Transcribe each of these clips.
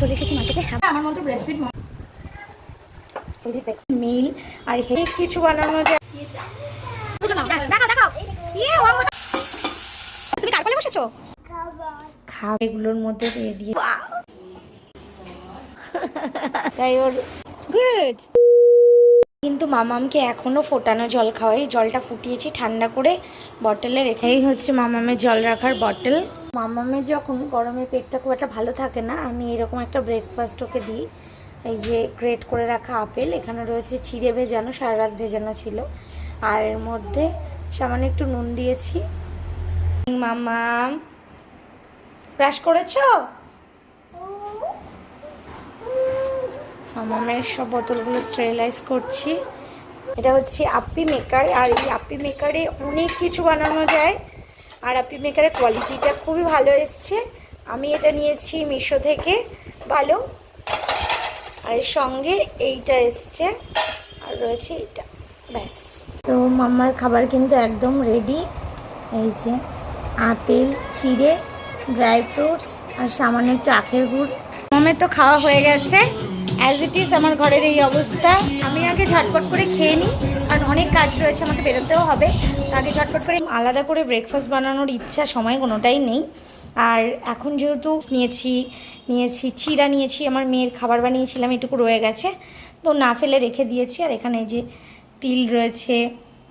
চলে এসেছি মার্কেটে। হ্যাঁ, আমার মতো ব্রেস্টফিড মিল আর কিছু বানানো যায়। তুমি কার কোলে বসেছো? খাবার এগুলোর মধ্যে দিয়ে দিয়ে তাই ওর গুড। কিন্তু মামামকে এখনো ফোটানো জল খাওয়াই। জলটা ফুটিয়েছি ঠান্ডা করে বটলে রেখেই হচ্ছে মামামের জল রাখার বটল। মামামের যখন গরমে পেটটা খুব একটা ভালো থাকে না, আমি এরকম একটা ব্রেকফাস্ট ওকে দিই। এই যে গ্রেট করে রাখা আপেল, এখানে রয়েছে চিড়ে ভেজানো, সারা রাত ভেজানো ছিল, আর এর মধ্যে সামান্য একটু নুন দিয়েছি। মামাম ব্রাশ করেছো? মামামের সব বোতলগুলো স্টেরিলাইজ করছি। এটা হচ্ছে আপি মেকার, আর এই আপি মেকারে অনেক কিছু বানানো যায়, আর আপি মেকারের কোয়ালিটিটা খুবই ভালো এসছে। আমি এটা নিয়েছি মিশো থেকে, ভালো। আর এর সঙ্গে এইটা এসছে, আর রয়েছে এইটা, ব্যাস। তো মাম্মার খাবার কিন্তু একদম রেডি। এই যে আপেল, চিড়ে, ড্রাই ফ্রুটস আর সামান্য একটু আখের গুড়। মামের তো খাওয়া হয়ে গেছে। অ্যাজ ইট ইজ আমার ঘরের এই অবস্থা। আমি আগে ঝটপট করে খেয়ে নিই, কারণ অনেক কাজ রয়েছে, আমাকে বেরোতেও হবে। আগে ঝটপট করে আলাদা করে ব্রেকফাস্ট বানানোর ইচ্ছা, সময় কোনোটাই নেই। আর এখন যেহেতু নিয়েছি চিড়া নিয়েছি, আমার মেয়ের খাবার বানিয়েছিলাম, এটুকু রয়ে গেছে, তো না ফেলে রেখে দিয়েছি। আর এখানে যে তিল রয়েছে,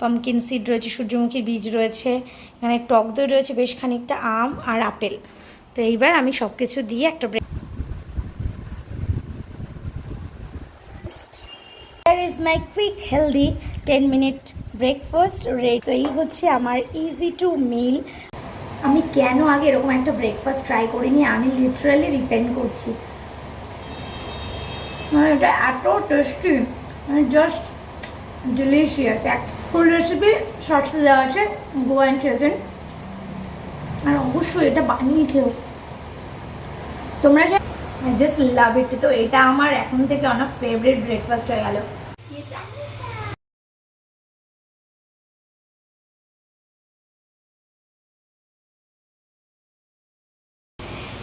পামকিন সিড রয়েছে, সূর্যমুখীর বীজ রয়েছে, এখানে টক দই রয়েছে, বেশ খানিকটা আম আর আপেল। তো এইবার আমি সব কিছু দিয়ে একটা is my quick healthy 10-minute breakfast ready. তো এই হচ্ছে আমার ইজি টু মিল। আমি কেন আগে এরকম একটা ব্রেকফাস্ট ট্রাই করিনি, আমি লিটারালি রিপেন্ট করছি। এটা এত টেস্টি, জাস্ট ডিলিশিয়াস। এক ফুল রেসিপি শর্টসে দেওয়া আছে, গো অ্যান্ড চেক ইট। আর অবশ্যই এটা বানিয়ে খেও তোমরা, জাস্ট লাভ ইট। তো এটা আমার এখন থেকে অনেক ফেভারিট ব্রেকফাস্ট হয়ে গেল।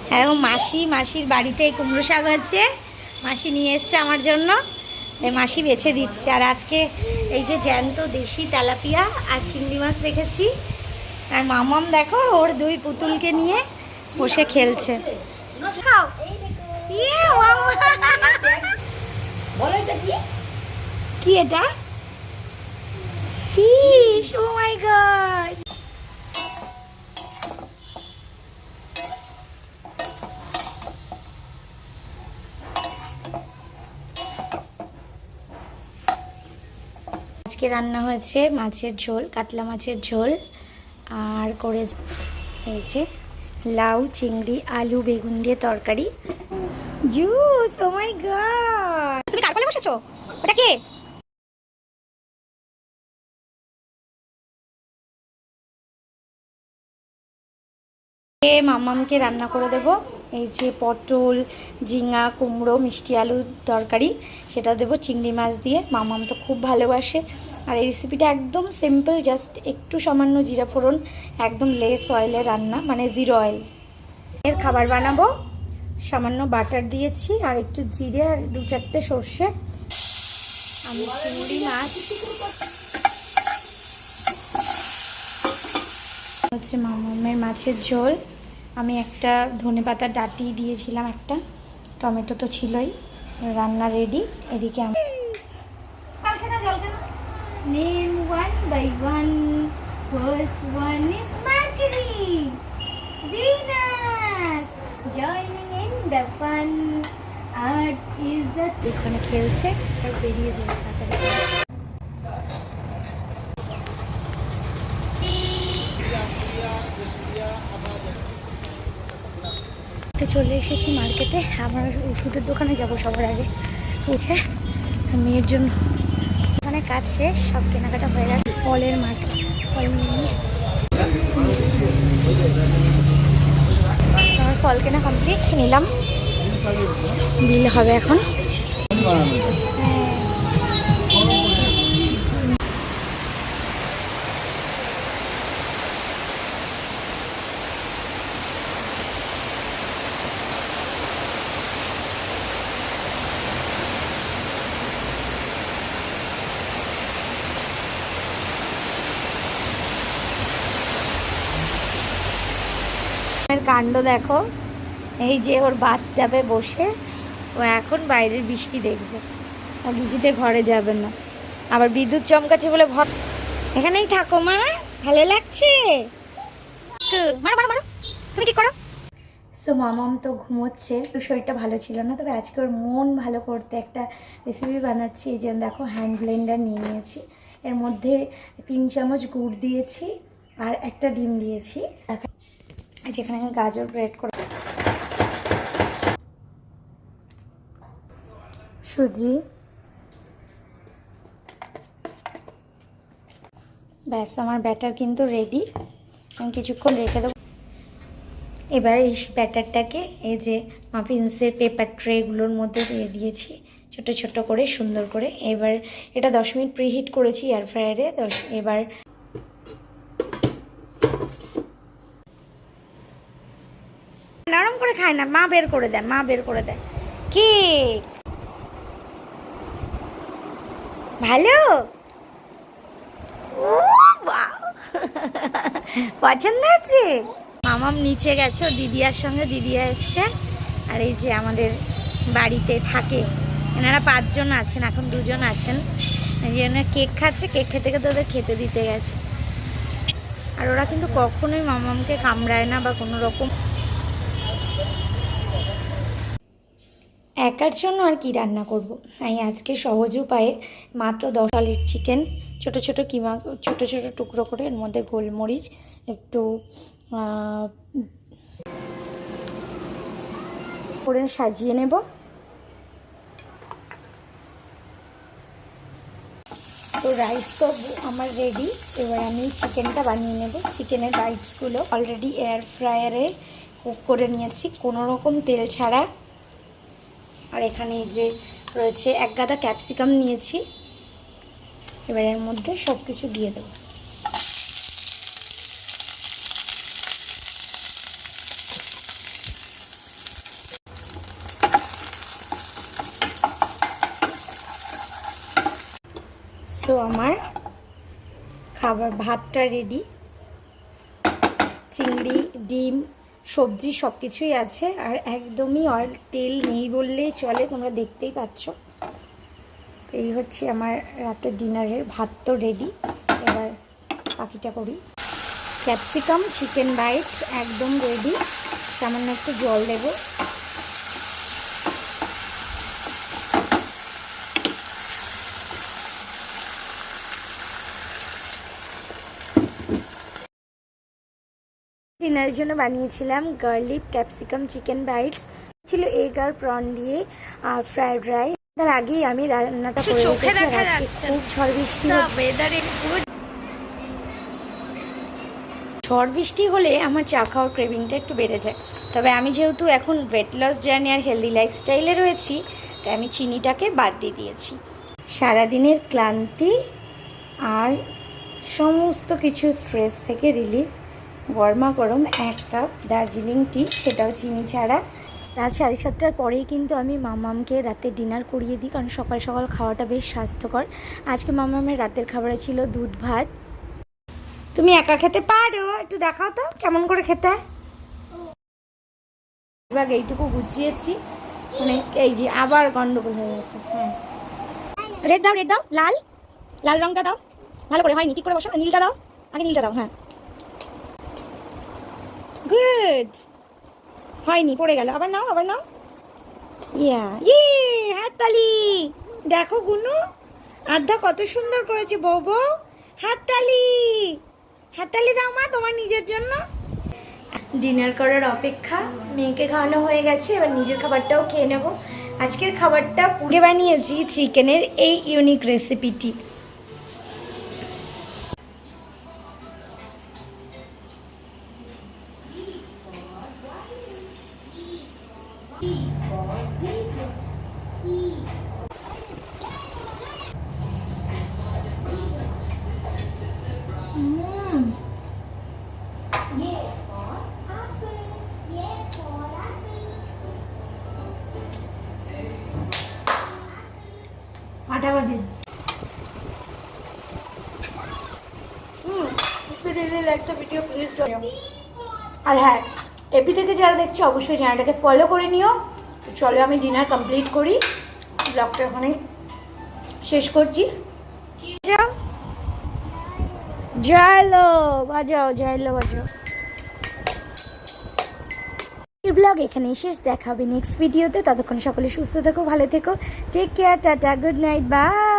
হ্যাঁ, মাসির বাড়িতে কুমড়ো শাক হচ্ছে, মাসি নিয়ে এসছে আমার জন্য, মাসি বেছে দিচ্ছে। আর আজকে এই যে জ্যান্ত দেশি তেলাপিয়া আর চিংড়ি মাছ রেখেছি। আর মামাম দেখো ওর দুই পুতুলকে নিয়ে বসে খেলছে। কি এটা? ফিশ। ও মাই গড। আজকে রান্না হয়েছে মাছের ঝোল, কাতলা মাছের ঝোল, আর করে এই যে লাউ, চিংড়ি, আলু, বেগুন দিয়ে তরকারি, জুস। ও মাই গড, তুমি কার কোলে বসেছো? ওটা কে? মামামকে রান্না করে দেব। এই যে পটল, ঝিঙা, কুমড়ো, মিষ্টি আলু তরকারি, সেটা দেবো চিংড়ি মাছ দিয়ে। মামাম তো খুব ভালোবাসে। আর এই রেসিপিটা একদম সিম্পল, জাস্ট একটু সামান্য জিরা ফোড়ন, একদম লেস অয়েলে রান্না, মানে জিরো অয়েল এর খাবার বানাবো। সামান্য বাটার দিয়েছি, আর একটু জিরে, আর 2-4টে সর্ষে। আমি চিংড়ি মাছ হচ্ছে মামামের মাছের ঝোল। আমি একটা ধনেপাতার ডাঁটি দিয়েছিলাম, একটা টমেটো তো ছিলই। রান্না রেডি। এদিকে আমি name one by one. First one is Mercury, Venus joining in the fun, Earth is the. এখানে খেলছে আর বেরিয়ে যাবে তাড়াতাড়ি। চলে এসেছি মার্কেটে। আমার ওষুধের দোকানে যাব সবার আগে, বুঝছে মেয়ের জন্য। ওখানে কাজ শেষ, সব কেনাকাটা হয়ে গেছে। ফলের মার্কেট, আমার ফল কেনা কমপ্লিট, নিলাম। বিল হবে এখন। কাণ্ড দেখো, এই যে ওর বাথটাবে বসে ও এখন বাইরের বৃষ্টি দেখবে, আর বৃষ্টিতে ঘরে যাবে না, আবার বিদ্যুৎ চমকাচ্ছে বলে ঘর। এখানেই থাকো মা, ভালো লাগছে। মারো মারো মারো, তুমি কি করো? সো মামাম তো ঘুমোচ্ছে, শরীরটা ভালো ছিল না, তবে আজকে ওর মন ভালো করতে একটা রেসিপি বানাচ্ছি। এই যে দেখো হ্যান্ড ব্লেন্ডার নিয়ে নিয়েছি, এর মধ্যে 3 চামচ গুড় দিয়েছি আর একটা ডিম দিয়েছি। যেখানে আমি গাজর গ্রেট করে, সুজি, ব্যাস আমার ব্যাটার কিন্তু রেডি। আমি কিছুক্ষণ রেখে দেবো। এবার এই ব্যাটারটাকে এই যে মাফিন্সের পেপার ট্রেগুলোর মধ্যে দিয়ে দিয়েছি ছোট ছোট করে সুন্দর করে। এবার এটা 10 মিনিট প্রিহিট করেছি এয়ার ফ্রায়ারে। এবার নরম করে খায় না, মা বের করে দেয়, মা বের করে দেয়। কেক ভালো, পছন্দ আছে। মামাম নিচে গেছে ও দিদিয়ার সঙ্গে, দিদিয়া এসছে। আর এই যে আমাদের বাড়িতে থাকে, এনারা 5 জন আছেন, এখন 2 জন আছেন। এই যে কেক খাচ্ছে, কেক খেতে খেতে ওদের খেতে দিতে গেছে। আর ওরা কিন্তু কখনোই মামামকে কামড়ায় না বা কোনো রকম। একার জন্য আর কি রান্না করব, আমি আজকে সহজ উপায়ে মাত্র 10 লিটার চিকেন ছোট ছোট কিমা, ছোট ছোট টুকরো করে এর মধ্যে গোলমরিচ একটু করে সাজিয়ে নেব। তো রাইস তো আমার রেডি, এবার আমি চিকেনটা বানিয়ে নেব। চিকেনের বাইটসগুলো অলরেডি এয়ার ফ্রায়ারে কুক করে নিয়েছি কোনো রকম তেল ছাড়া। আর এখানে যে রয়েছে 1 গাদা ক্যাপসিকাম নিয়েছি, এবার এর মধ্যে সব কিছু দিয়ে দেবো। সো আমার খাবার ভাতটা রেডি, চিংড়ি, ডিম, সবজি সব কিছুই আছে, আর একদমই অয়েল তেল নেই বললেই চলে, তোমরা দেখতেই পাচ্ছ। এই হচ্ছে আমার রাতের ডিনারের। ভাত তো রেডি, এবার বাকিটা করি। ক্যাপসিকাম চিকেন বাইট একদম রেডি, সামান্য একটু জল দেব। ডিনারের জন্য বানিয়েছিলাম গার্লিক ক্যাপসিকাম চিকেন বাইটস, ছিল এগ আর প্রন দিয়ে ফ্রাইড রাইস। তার আগেই আমি রান্নাটা করে রেখেছি। আজকে খুব ঝড় বৃষ্টি, ঝড় বৃষ্টি হলে আমার চা খাওয়ার ক্রেভিংটা একটু বেড়ে যায়। তবে আমি যেহেতু এখন ওয়েট লস জার্নি আর হেলদি লাইফস্টাইলে রয়েছি, তাই আমি চিনিটাকে বাদ দিয়ে দিয়েছি। সারাদিনের ক্লান্তি আর সমস্ত কিছু স্ট্রেস থেকে রিলিফ, গরমা গরম 1 কাপ দার্জিলিং টি, সেটাও চিনি ছাড়া। রাত 7:30টার পরেই কিন্তু আমি মামামকে রাতে ডিনার করিয়ে দিই, কারণ সকাল সকাল খাওয়াটা বেশ স্বাস্থ্যকর। আজকে মামামের রাতের খাবারে ছিল দুধ ভাত। তুমি একা খেতে পারো, একটু দেখাও তো কেমন করে খেতে হয়। এবার এইটুকু গুছিয়েছি, মানে এই যে আবার গন্ডগোল হয়ে গেছে। হ্যাঁ, রেড দাও, রেড দাও, লাল লাল রঙটা দাও, ভালো করে হয়নি, ঠিক করে বসো। নীলটা দাও, আগে নীলটা দাও। হ্যাঁ, গুড, হয়নি, পড়ে গেল, আবার নাও, আবার নাও। হাততালি দেখো গুনু, আধা কত সুন্দর করেছে বউ বউ। হাততালি, হাততালি দাও মা তোমার নিজের জন্য। ডিনার করার অপেক্ষা, মেয়েকে খাওয়ানো হয়ে গেছে, এবার নিজের খাবারটাও খেয়ে নেব। আজকের খাবারটা পুড়ে বানিয়েছি চিকেনের এই ইউনিক রেসিপিটি। ফাটাফাটি। একটা ভিডিও প্লিজ। আর হ্যাঁ, এপি থেকে যারা দেখছো অবশ্যই চ্যানেলটাকে ফলো করে নিও। তো চলো আমি ডিনার কমপ্লিট করি, ব্লগটা ওখানে শেষ করছি। যাও জয়লো বাজাও, জয়লো বাজাও। ব্লগ এখানেই শেষ, দেখা হবে নেক্সট ভিডিওতে। ততক্ষণ সকলে সুস্থ থেকো, ভালো থেকো, take care, tata, good night, by.